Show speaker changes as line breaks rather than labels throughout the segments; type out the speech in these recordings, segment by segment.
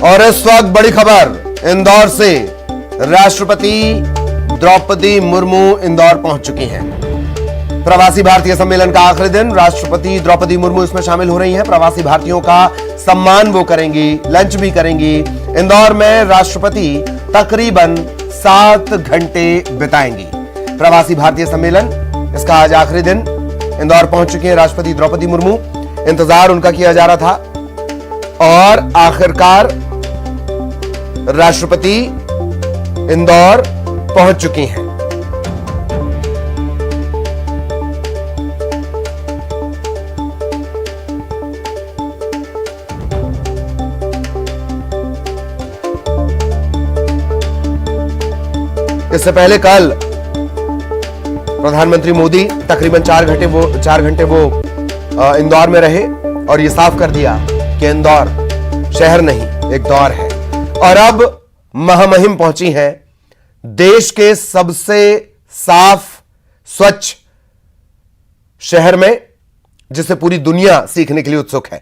और इस वक्त बड़ी खबर इंदौर से, राष्ट्रपति द्रौपदी मुर्मू इंदौर पहुंच चुकी हैं। प्रवासी भारतीय सम्मेलन का आखिरी दिन, राष्ट्रपति द्रौपदी मुर्मू इसमें शामिल हो रही हैं। प्रवासी भारतीयों का सम्मान वो करेंगी, लंच भी करेंगी। इंदौर में राष्ट्रपति तकरीबन 7 घंटे बिताएंगी। प्रवासी भारतीय सम्मेलन, इसका आज आखिरी दिन। इंदौर पहुंच चुकी हैं राष्ट्रपति द्रौपदी मुर्मू। इंतजार उनका किया जा रहा था और आखिरकार राष्ट्रपति इंदौर पहुंच चुकी हैं। इससे पहले कल प्रधानमंत्री मोदी तकरीबन 4 घंटे वो इंदौर में रहे और ये साफ कर दिया कि इंदौर शहर नहीं, एक दौर है। और अब महामहिम पहुंची हैं देश के सबसे साफ स्वच्छ शहर में, जिसे पूरी दुनिया सीखने के लिए उत्सुक है।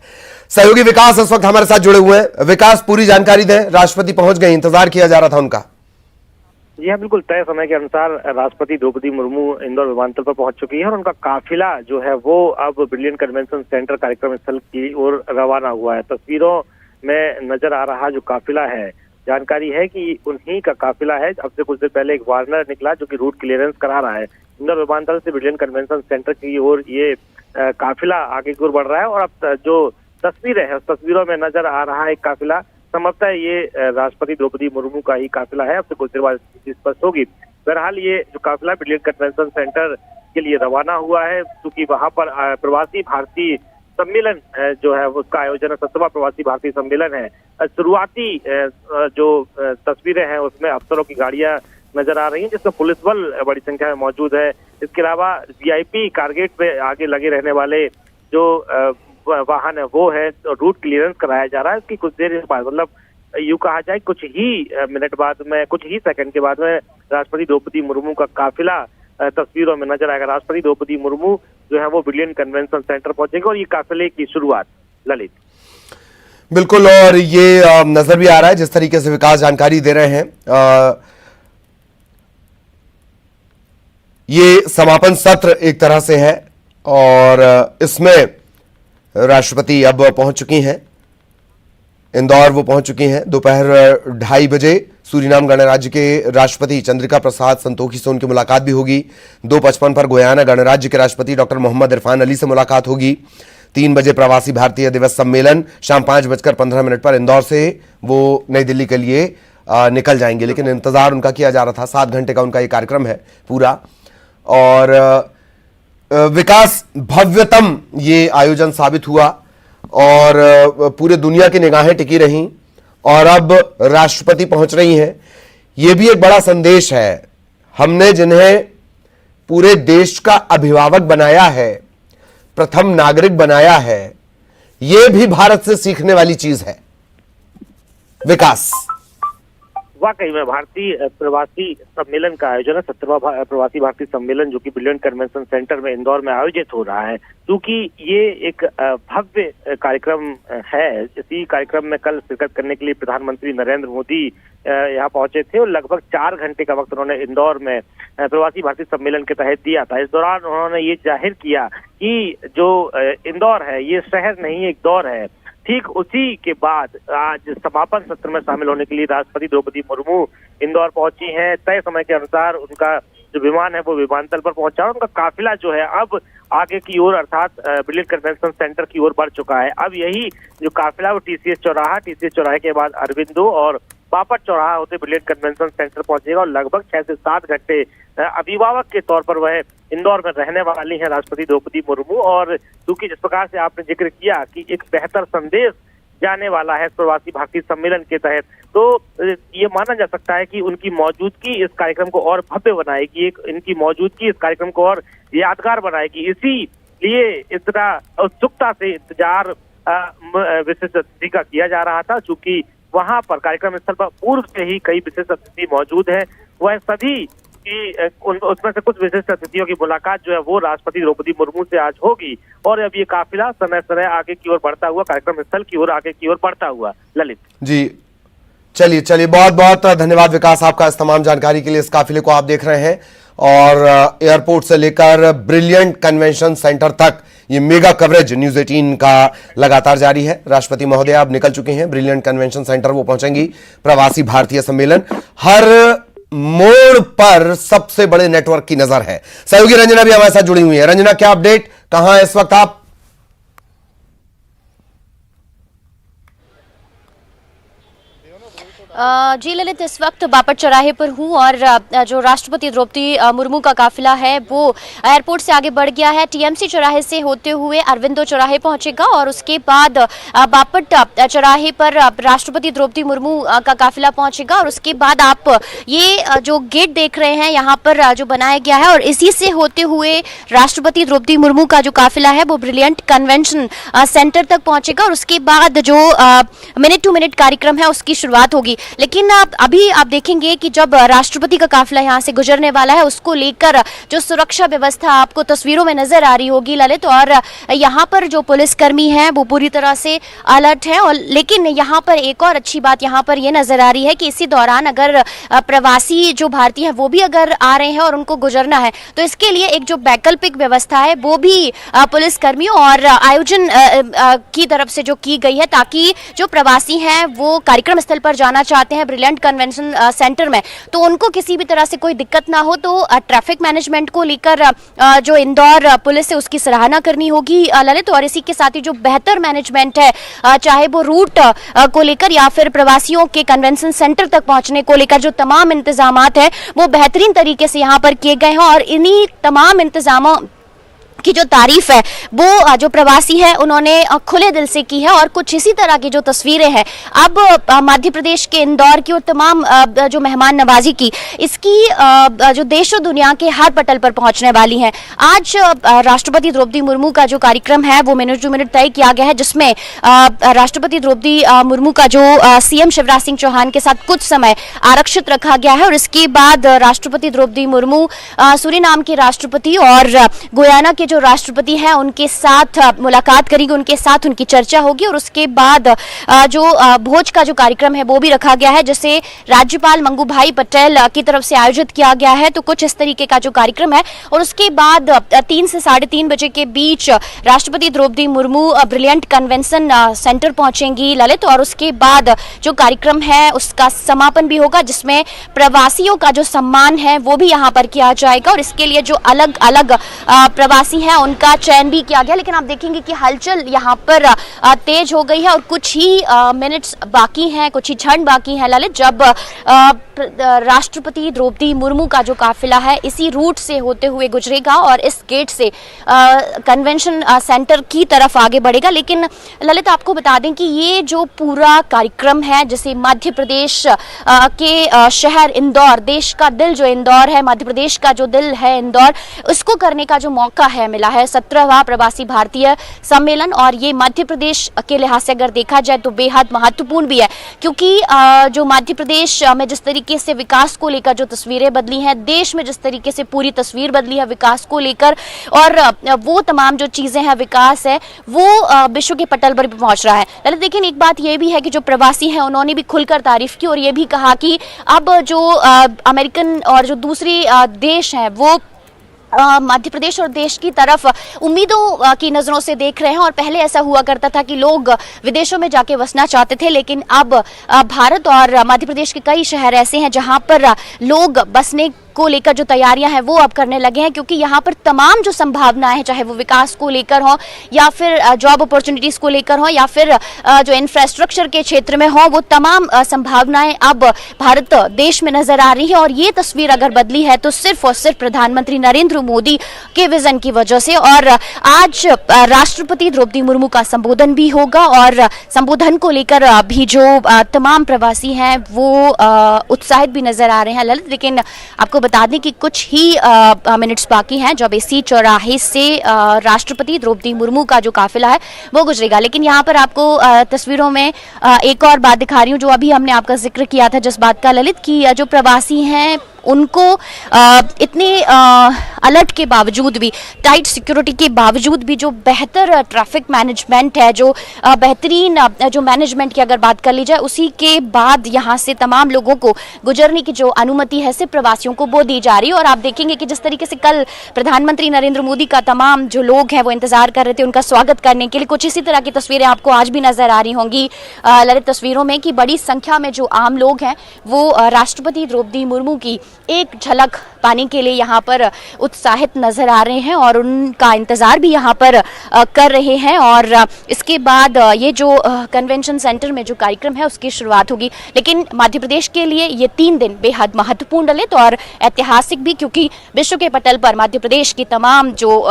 सहयोगी विकास इस वक्त हमारे साथ जुड़े हुए हैं। विकास, पूरी जानकारी दें। राष्ट्रपति पहुंच गए, इंतजार किया जा रहा था उनका।
जी हाँ, बिल्कुल तय समय के अनुसार राष्ट्रपति द्रौपदी मुर्मू इंदौर विमानतल पर पहुंच चुकी है और उनका काफिला जो है वो अब ब्रिलियंट कन्वेंशन सेंटर कार्यक्रम स्थल की ओर रवाना हुआ है। तस्वीरों में नजर आ रहा जो काफिला है, जानकारी है कि उन्हीं का काफिला है। अब से कुछ देर पहले एक वार्नर निकला जो कि रूट क्लियरेंस करा रहा है। इंदौर विमानतल से ब्रिलियंट कन्वेंशन सेंटर की ओर ये काफिला आगे की ओर बढ़ रहा है और अब जो तस्वीरें हैं उस तस्वीरों में नजर आ रहा है काफिला, संभवतः ये राष्ट्रपति द्रौपदी मुर्मू का ही काफिला है। अब से कुछ देर बाद स्पष्ट होगी। बहरहाल ये जो काफिला ब्रिलियंट कन्वेंशन सेंटर के लिए रवाना हुआ है, क्योंकि वहां पर प्रवासी भारतीय सम्मेलन जो है उसका आयोजन 70वां प्रवासी भारतीय सम्मेलन है। शुरुआती जो तस्वीरें हैं उसमें अफसरों की गाड़ियां नजर आ रही हैं, जिसमें पुलिस बल बड़ी संख्या में मौजूद है। इसके अलावा वीआईपी कारगेट पे आगे लगे रहने वाले जो वाहन है वो है, रूट क्लियरेंस कराया जा रहा है। इसकी कुछ देर बाद, मतलब यूं कहा जाए कुछ ही मिनट बाद में, कुछ ही सेकंड के बाद में राष्ट्रपति द्रौपदी मुर्मू का काफिला तस्वीरों में नजर आएगा। राष्ट्रपति द्रौपदी मुर्मू जो है वो ब्रिलियंट कन्वेंशन सेंटर पहुंचेंगे और ये काफिले की शुरुआत। ललित,
बिल्कुल, और ये नजर भी आ रहा है जिस तरीके से विकास जानकारी दे रहे हैं। ये समापन सत्र एक तरह से है और इसमें राष्ट्रपति अब पहुंच चुकी हैं इंदौर। वो पहुंच चुकी हैं दोपहर 2:30 बजे। सूरीनाम गणराज्य के राष्ट्रपति चंद्रिका प्रसाद संतोखी से उनकी मुलाकात भी होगी। 2:55 पर गुयाना गणराज्य के राष्ट्रपति डॉक्टर मोहम्मद इरफान अली से मुलाकात होगी। 3 बजे प्रवासी भारतीय दिवस सम्मेलन। शाम 5:15 पर इंदौर से वो नई दिल्ली के लिए निकल जाएंगे। लेकिन इंतजार उनका किया जा रहा था, 7 घंटे का उनका ये कार्यक्रम है पूरा। और विकास, भव्यतम ये आयोजन साबित हुआ और पूरे दुनिया की निगाहें टिकी रहीं और अब राष्ट्रपति पहुंच रही हैं। ये भी एक बड़ा संदेश है। हमने जिन्हें पूरे देश का अभिभावक बनाया है, प्रथम नागरिक बनाया है, ये भी भारत से सीखने वाली चीज है। विकास,
वाकई में भारतीय प्रवासी सम्मेलन का आयोजन है, 70वां प्रवासी भारतीय सम्मेलन, जो कि ब्रिलियंट कन्वेंशन सेंटर में इंदौर में आयोजित हो रहा है। क्योंकि ये एक भव्य कार्यक्रम है। इसी कार्यक्रम में कल शिरकत करने के लिए प्रधानमंत्री नरेंद्र मोदी यहाँ पहुंचे थे और लगभग 4 घंटे का वक्त उन्होंने इंदौर में प्रवासी भारतीय सम्मेलन के तहत दिया था। इस दौरान उन्होंने ये जाहिर किया कि जो इंदौर है ये शहर नहीं, एक दौर है। ठीक उसी के बाद आज समापन सत्र में शामिल होने के लिए राष्ट्रपति द्रौपदी मुर्मू इंदौर पहुंची हैं। तय समय के अनुसार उनका जो विमान है वो विमानतल पर पहुंचा और उनका काफिला जो है अब आगे की ओर, अर्थात ब्रिलियंट कन्वेंशन सेंटर की ओर बढ़ चुका है। अब यही जो काफिला वो टीसीएस चौराहे के बाद अरविंदो और बापट चौराहा होते ब्रिलियंट कन्वेंशन सेंटर पहुंचेगा और लगभग 6 से 7 घंटे अभिभावक के तौर पर वह इंदौर में रहने वाली हैं राष्ट्रपति द्रौपदी मुर्मू। और क्योंकि जिस प्रकार से आपने जिक्र किया कि एक बेहतर संदेश जाने वाला है प्रवासी भारतीय सम्मेलन के तहत, तो ये माना जा सकता है कि उनकी मौजूदगी इस कार्यक्रम को और भव्य बनाएगी, इनकी मौजूदगी इस कार्यक्रम को और यादगार बनाएगी। इसीलिए इतना उत्सुकता से इंतजार विशिष्ट अतिथि का किया जा रहा था। चूंकि वहां पर कार्यक्रम स्थल पर पूर्व से ही कई विशिष्ट अतिथि मौजूद है, वह सभी की उसमें से कुछ विशिष्ट अतिथियों की मुलाकात जो है वो राष्ट्रपति द्रौपदी मुर्मू से आज होगी और अब ये काफिला समय समय आगे की ओर बढ़ता हुआ कार्यक्रम स्थल की ओर आगे की ओर बढ़ता हुआ। ललित
जी, चलिए चलिए, बहुत बहुत धन्यवाद विकास आपका इस तमाम जानकारी के लिए। इस काफिले को आप देख रहे हैं और एयरपोर्ट से लेकर ब्रिलियंट कन्वेंशन सेंटर तक ये मेगा कवरेज न्यूज 18 का लगातार जारी है। राष्ट्रपति महोदय अब निकल चुके हैं ब्रिलियंट कन्वेंशन सेंटर, वो पहुंचेंगी प्रवासी भारतीय सम्मेलन। हर मोड़ पर सबसे बड़े नेटवर्क की नजर है। सहयोगी रंजना भी हमारे साथ जुड़ी हुई है। रंजना, क्या अपडेट, कहां है इस वक्त आप?
जी ललित, इस वक्त बापट चौराहे पर हूं और जो राष्ट्रपति द्रौपदी मुर्मू का काफिला है वो एयरपोर्ट से आगे बढ़ गया है। टीएमसी चौराहे से होते हुए अरविंदो चौराहे पहुंचेगा और उसके बाद बापट चौराहे पर राष्ट्रपति द्रौपदी मुर्मू का काफिला पहुंचेगा। और उसके बाद आप ये जो गेट देख रहे हैं यहाँ पर जो बनाया गया है, और इसी से होते हुए राष्ट्रपति द्रौपदी मुर्मू का जो काफिला है वो ब्रिलियंट कन्वेंशन सेंटर तक पहुंचेगा। और उसके बाद जो मिनट टू मिनट कार्यक्रम है उसकी शुरुआत होगी। लेकिन अभी आप देखेंगे कि जब राष्ट्रपति का काफिला यहां से गुजरने वाला है, उसको लेकर जो सुरक्षा व्यवस्था आपको तस्वीरों में नजर आ रही होगी ललित, और यहां पर जो पुलिसकर्मी हैं वो पूरी तरह से अलर्ट हैं। और लेकिन यहां पर एक और अच्छी बात यहां पर ये नजर आ रही है कि इसी दौरान अगर प्रवासी जो भारतीय हैं वो भी अगर आ रहे हैं और उनको गुजरना है, तो इसके लिए एक जो वैकल्पिक व्यवस्था है वो भी पुलिसकर्मियों और आयोजन की तरफ से जो की गई है, ताकि जो प्रवासी हैं वो कार्यक्रम स्थल पर जाना चाहते हैं ब्रिलियंट कन्वेंशन सेंटर में, तो उनको किसी भी तरह से कोई दिक्कत ना हो। तो ट्रैफिक मैनेजमेंट को लेकर जो इंदौर पुलिस है उसकी सराहना करनी होगी ललित। और इसी के साथ ही जो बेहतर मैनेजमेंट है, चाहे वो रूट को लेकर या फिर प्रवासियों के कन्वेंशन सेंटर तक पहुंचने को लेकर जो तमाम इंतजामात है वो बेहतरीन तरीके से यहाँ पर किए गए हैं। और इन्हीं तमाम इंतजामों की जो तारीफ है वो जो प्रवासी है उन्होंने खुले दिल से की है। और कुछ इसी तरह की जो तस्वीरें हैं अब मध्य प्रदेश के इंदौर की और तमाम जो मेहमान नवाजी की, इसकी जो देश और दुनिया के हर पटल पर पहुंचने वाली हैं। आज राष्ट्रपति द्रौपदी मुर्मू का जो कार्यक्रम है वो मिनट टू मिनट तय किया गया है, जिसमें राष्ट्रपति द्रौपदी मुर्मू का जो सीएम शिवराज सिंह चौहान के साथ कुछ समय आरक्षित रखा गया है। और इसके बाद राष्ट्रपति द्रौपदी मुर्मू सूरीनाम के राष्ट्रपति और गुयाना के जो राष्ट्रपति हैं उनके साथ मुलाकात करेंगे, उनके साथ उनकी चर्चा होगी। और उसके बाद जो भोज का जो कार्यक्रम है वो भी रखा गया है, जिसे राज्यपाल मंगू भाई पटेल की तरफ से आयोजित किया गया है। तो कुछ इस तरीके का जो कार्यक्रम है। और उसके बाद 3 से 3:30 बजे के बीच राष्ट्रपति Droupadi Murmu brilliant convention centre पहुंचेंगी ललित। और उसके बाद जो कार्यक्रम है उसका समापन भी होगा, जिसमें प्रवासियों का जो सम्मान है वो भी यहाँ पर किया जाएगा। और इसके लिए जो अलग अलग प्रवासी हैं उनका चयन भी किया गया। लेकिन आप देखेंगे कि हलचल यहाँ पर तेज हो गई है और कुछ ही मिनट्स बाकी हैं, कुछ ही क्षण बाकी हैं ललित, जब राष्ट्रपति द्रौपदी मुर्मू का जो काफिला है इसी रूट से होते हुए गुजरेगा और इस गेट से कन्वेंशन सेंटर की तरफ आगे बढ़ेगा। लेकिन ललित, आपको बता दें कि ये जो पूरा कार्यक्रम है, जिसे मध्य प्रदेश के शहर इंदौर, देश का दिल जो इंदौर है, मध्य प्रदेश का जो दिल है इंदौर, उसको करने का जो मौका है मिला है 17वां प्रवासी भारतीय सम्मेलन। और ये मध्य प्रदेश के लिहाज से अगर देखा जाए तो बेहद महत्वपूर्ण भी है, क्योंकि जो मध्य प्रदेश में जिस तरीके से विकास को लेकर जो तस्वीरें बदली हैं, देश में जिस तरीके से पूरी तस्वीर बदली है विकास को लेकर, और वो तमाम जो चीजें हैं, विकास है, वो विश्व के पटल पर भी पहुंच रहा है ललित। लेकिन एक बात ये भी है कि जो प्रवासी हैं उन्होंने भी खुलकर तारीफ की और ये भी कहा कि अब जो अमेरिकन और जो दूसरी देश हैं वो मध्य प्रदेश और देश की तरफ उम्मीदों की नजरों से देख रहे हैं। और पहले ऐसा हुआ करता था कि लोग विदेशों में जाके बसना चाहते थे, लेकिन अब भारत और मध्य प्रदेश के कई शहर ऐसे हैं जहां पर लोग बसने को लेकर जो तैयारियां हैं वो अब करने लगे हैं, क्योंकि यहाँ पर तमाम जो संभावनाएं हैं, चाहे वो विकास को लेकर हो या फिर जॉब अपॉर्चुनिटीज को लेकर हो या फिर जो इंफ्रास्ट्रक्चर के क्षेत्र में हो, वो तमाम संभावनाएं अब भारत देश में नजर आ रही है। और ये तस्वीर अगर बदली है तो सिर्फ और सिर्फ प्रधानमंत्री नरेंद्र मोदी के विजन की वजह से। और आज राष्ट्रपति द्रौपदी मुर्मू का संबोधन भी होगा और संबोधन को लेकर भी जो तमाम प्रवासी हैं वो उत्साहित भी नजर आ रहे हैं ललित। लेकिन आपको बता दें कि कुछ ही मिनट्स बाकी हैं जब इसी चौराहे से राष्ट्रपति द्रौपदी मुर्मू का जो काफिला है वो गुजरेगा। लेकिन यहाँ पर आपको तस्वीरों में एक और बात दिखा रही हूँ जो अभी हमने आपका जिक्र किया था, जिस बात का ललित, कि जो प्रवासी हैं उनको इतने अलर्ट के बावजूद भी, टाइट सिक्योरिटी के बावजूद भी, जो बेहतर ट्रैफिक मैनेजमेंट है, जो बेहतरीन जो मैनेजमेंट की अगर बात कर ली जाए, उसी के बाद यहाँ से तमाम लोगों को गुजरने की जो अनुमति है सिर्फ प्रवासियों को वो दी जा रही है। और आप देखेंगे कि जिस तरीके से कल प्रधानमंत्री नरेंद्र मोदी का तमाम जो लोग हैं वो इंतजार कर रहे थे उनका स्वागत करने के लिए, कुछ इसी तरह की तस्वीरें आपको आज भी नजर आ रही होंगी ललित तस्वीरों में, कि बड़ी संख्या में जो आम लोग हैं वो राष्ट्रपति द्रौपदी मुर्मू की एक झलक पाने के लिए यहाँ पर उत्साहित नजर आ रहे हैं और उनका इंतजार भी यहाँ पर कर रहे हैं। और इसके बाद ये जो कन्वेंशन सेंटर में जो कार्यक्रम है उसकी शुरुआत होगी। लेकिन मध्य प्रदेश के लिए ये 3 दिन बेहद महत्वपूर्ण ललित और ऐतिहासिक भी, क्योंकि विश्व के पटल पर मध्य प्रदेश की तमाम जो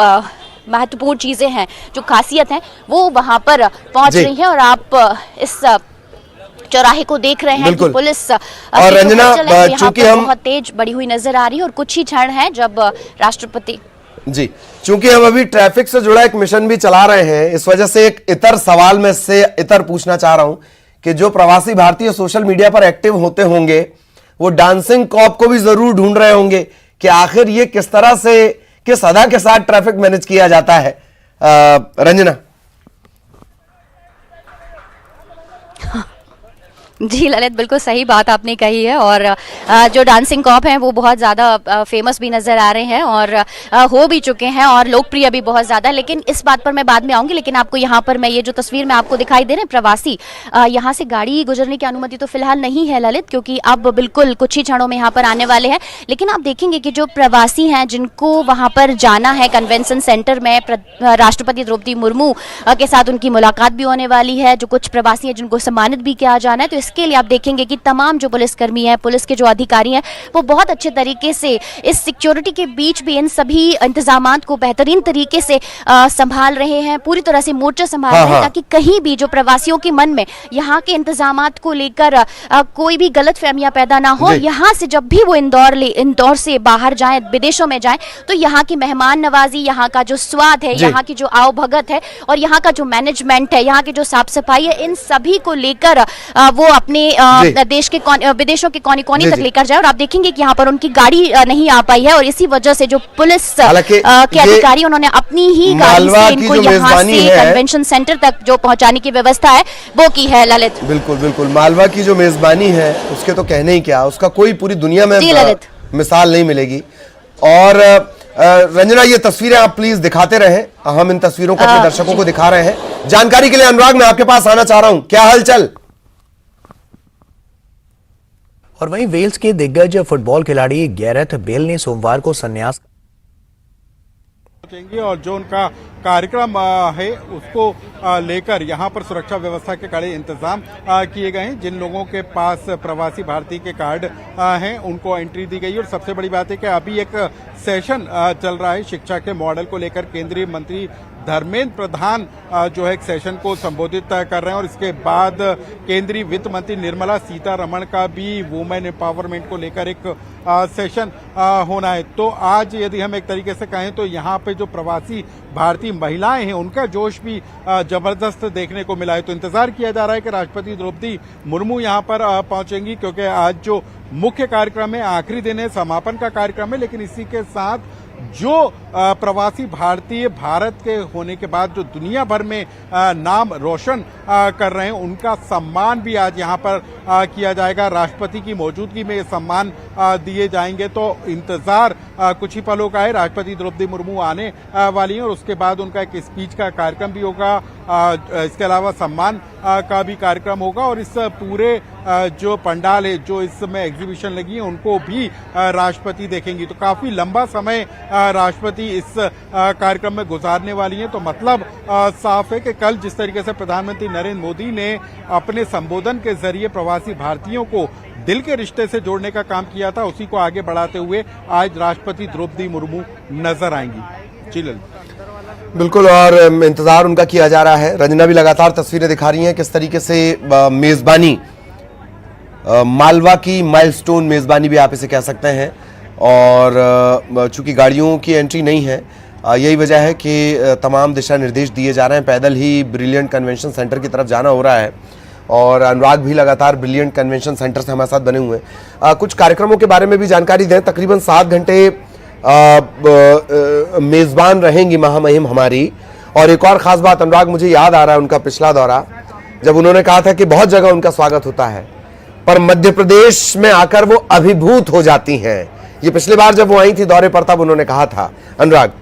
महत्वपूर्ण चीजें हैं, जो खासियत है, वो वहां पर पहुंच रही है। और आप इस चौराहे को देख रहे हैं कि पुलिस
और रंजना, चूंकि हम
बहुत तेज बढ़ी हुई नजर आ रही है और कुछ ही क्षण है जब राष्ट्रपति
जी, चूंकि हम अभी ट्रैफिक से जुड़ा एक मिशन भी चला रहे हैं, इस वजह से एक इतर सवाल में से इतर पूछना चाह रहा हूं कि जो प्रवासी भारतीय सोशल मीडिया पर एक्टिव होते होंगे वो डांसिंग कॉप को भी जरूर ढूंढ रहे होंगे कि आखिर ये किस तरह से, किस अदा के साथ ट्रैफिक मैनेज किया जाता है। रंजना।
जी ललित, बिल्कुल सही बात आपने कही है। और जो डांसिंग कॉप हैं वो बहुत ज़्यादा फेमस भी नज़र आ रहे हैं और हो भी चुके हैं और लोकप्रिय भी बहुत ज़्यादा। लेकिन इस बात पर मैं बाद में आऊँगी। लेकिन आपको यहाँ पर मैं ये जो तस्वीर में आपको दिखाई दे रहे हैं प्रवासी, यहाँ से गाड़ी गुजरने की अनुमति तो फिलहाल नहीं है ललित, क्योंकि अब बिल्कुल कुछ ही क्षणों में यहाँ पर आने वाले हैं। लेकिन आप देखेंगे कि जो प्रवासी हैं जिनको वहाँ पर जाना है कन्वेंशन सेंटर में, राष्ट्रपति द्रौपदी मुर्मू के साथ उनकी मुलाकात भी होने वाली है। जो कुछ प्रवासी हैं जिनको सम्मानित भी किया जाना है, तो इसके लिए आप देखेंगे कि तमाम जो पुलिसकर्मी हैं, पुलिस के जो अधिकारी हैं, वो बहुत अच्छे तरीके से इस सिक्योरिटी के बीच भी इन सभी इंतजामात को बेहतरीन तरीके से संभाल रहे हैं, पूरी तरह से मोर्चा संभाल रहे हैं, ताकि कहीं भी जो प्रवासियों के मन में यहाँ के इंतजामात को लेकर कोई भी गलतफहमियां पैदा ना हो। यहाँ से जब भी वो इंदौर से बाहर जाएं, विदेशों में जाएं, तो यहाँ की मेहमान नवाजी, यहाँ का जो स्वाद है, यहाँ की जो आवभगत है और यहाँ का जो मैनेजमेंट है, यहाँ की जो साफ सफाई है, इन सभी को लेकर वो अपने देश के विदेशों के कोने कोने तक लेकर जाए। और आप देखेंगे कि यहाँ पर उनकी गाड़ी नहीं आ पाई है और इसी वजह से जो पुलिस के अधिकारी उन्होंने अपनी ही गाड़ी से इनको यहाँ से कन्वेंशन सेंटर तक जो पहुंचाने की व्यवस्था है वो की है ललित।
बिल्कुल बिल्कुल, मालवा की जो मेजबानी है उसके तो कहने ही क्या, उसका कोई पूरी दुनिया में मिसाल नहीं मिलेगी। और रंजना, ये तस्वीरें आप प्लीज दिखाते रहें, हम इन तस्वीरों को अपने दर्शकों को दिखा रहे हैं। जानकारी के लिए अनुराग मैं आपके पास आना चाह रहा हूं, क्या हालचाल?
और वहीं वेल्स के दिग्गज फुटबॉल खिलाड़ी गैरेथ बेल ने सोमवार को संन्यास
और जो उनका कार्यक्रम है उसको लेकर यहाँ पर सुरक्षा व्यवस्था के कड़े इंतजाम किए गए हैं। जिन लोगों के पास प्रवासी भारतीय के कार्ड हैं उनको एंट्री दी गई। और सबसे बड़ी बात है कि अभी एक सेशन चल रहा है शिक्षा के मॉडल को लेकर। केंद्रीय मंत्री धर्मेंद्र प्रधान जो है एक सेशन को संबोधित कर रहे हैं और इसके बाद केंद्रीय वित्त मंत्री निर्मला सीतारमण का भी वुमेन एम्पावरमेंट को लेकर एक सेशन होना है। तो आज यदि हम एक तरीके से कहें तो यहाँ पे जो प्रवासी भारतीय महिलाएं हैं उनका जोश भी जबरदस्त देखने को मिला है। तो इंतजार किया जा रहा है कि राष्ट्रपति द्रौपदी मुर्मू यहाँ पर पहुंचेंगी, क्योंकि आज जो मुख्य कार्यक्रम है, आखिरी दिन है, समापन का कार्यक्रम है। लेकिन इसी के साथ जो प्रवासी भारतीय भारत के होने के बाद जो दुनिया भर में नाम रोशन कर रहे हैं उनका सम्मान भी आज यहाँ पर किया जाएगा। राष्ट्रपति की मौजूदगी में ये सम्मान दिए जाएंगे। तो इंतजार कुछ ही पलों का है। राष्ट्रपति द्रौपदी मुर्मू आने वाली हैं और उसके बाद उनका एक स्पीच का कार्यक्रम भी होगा। इसके अलावा सम्मान का भी कार्यक्रम होगा और इस पूरे जो पंडाल है, जो इस समय एग्जीबिशन लगी है, उनको भी राष्ट्रपति देखेंगी। तो काफी लंबा समय राष्ट्रपति इस कार्यक्रम में गुजारने वाली हैं। तो मतलब साफ है कि कल जिस तरीके से प्रधानमंत्री नरेंद्र मोदी ने अपने संबोधन के जरिए प्रवासी भारतीयों को दिल के रिश्ते से जोड़ने का काम किया था, उसी को आगे बढ़ाते हुए आज राष्ट्रपति द्रौपदी मुर्मू नजर आएंगी। जी
बिल्कुल, और इंतजार उनका किया जा रहा है। रंजना भी लगातार तस्वीरें दिखा रही हैं किस तरीके से मेजबानी, मालवा की माइलस्टोन मेजबानी भी आप इसे कह सकते हैं। और चूंकि गाड़ियों की एंट्री नहीं है, यही वजह है कि तमाम दिशा निर्देश दिए जा रहे हैं। पैदल ही ब्रिलियंट कन्वेंशन सेंटर की तरफ जाना हो रहा है और अनुराग भी लगातार ब्रिलियंट कन्वेंशन सेंटर से हमारे साथ बने हुए हैं। कुछ कार्यक्रमों के बारे में भी जानकारी दें। तकरीबन 7 घंटे मेजबान रहेंगी महामहिम हमारी। और एक और खास बात, अनुराग, मुझे याद आ रहा है उनका पिछला दौरा, जब उन्होंने कहा था कि बहुत जगह उनका स्वागत होता है, पर मध्य प्रदेश में आकर वो अभिभूत हो जाती हैं। ये पिछली बार जब वो आई थी दौरे पर, तब उन्होंने कहा था। अनुराग।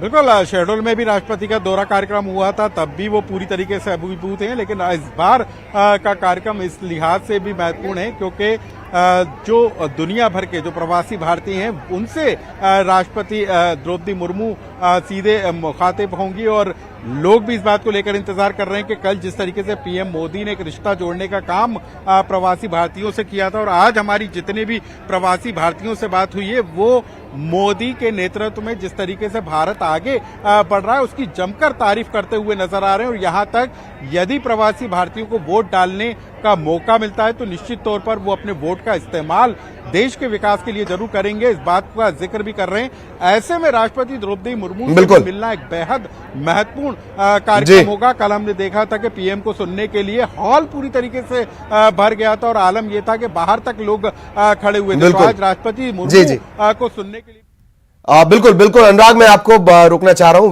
बिल्कुल, शहडोल में भी राष्ट्रपति का दौरा कार्यक्रम हुआ था, तब भी वो पूरी तरीके से अभिभूत हैं। लेकिन इस बार का कार्यक्रम इस लिहाज से भी महत्वपूर्ण है क्योंकि जो दुनिया भर के जो प्रवासी भारतीय हैं उनसे राष्ट्रपति द्रौपदी मुर्मू सीधे मुखातिब होंगी। और लोग भी इस बात को लेकर इंतजार कर रहे हैं कि कल जिस तरीके से पीएम मोदी ने एक रिश्ता जोड़ने का काम प्रवासी भारतीयों से किया था, और आज हमारी जितने भी प्रवासी भारतीयों से बात हुई है, वो मोदी के नेतृत्व में जिस तरीके से भारत आगे बढ़ रहा है उसकी जमकर तारीफ करते हुए नजर आ रहे हैं। और यहां तक यदि प्रवासी भारतीयों को वोट डालने का मौका मिलता है तो निश्चित तौर पर वो अपने वोट का इस्तेमाल देश के विकास के लिए जरूर करेंगे, इस बात का जिक्र भी कर रहे हैं। ऐसे में राष्ट्रपति द्रौपदी मुर्मू से मिलना एक बेहद महत्वपूर्ण कार्यक्रम होगा। कल हमने देखा था कि पीएम को सुनने के लिए हॉल पूरी तरीके से भर गया था और आलम यह था कि बाहर तक लोग खड़े हुए थे। तो आज राष्ट्रपति मुर्मू को सुनने के लिए
बिल्कुल बिल्कुल अनुराग, मैं आपको रोकना चाह रहा हूं।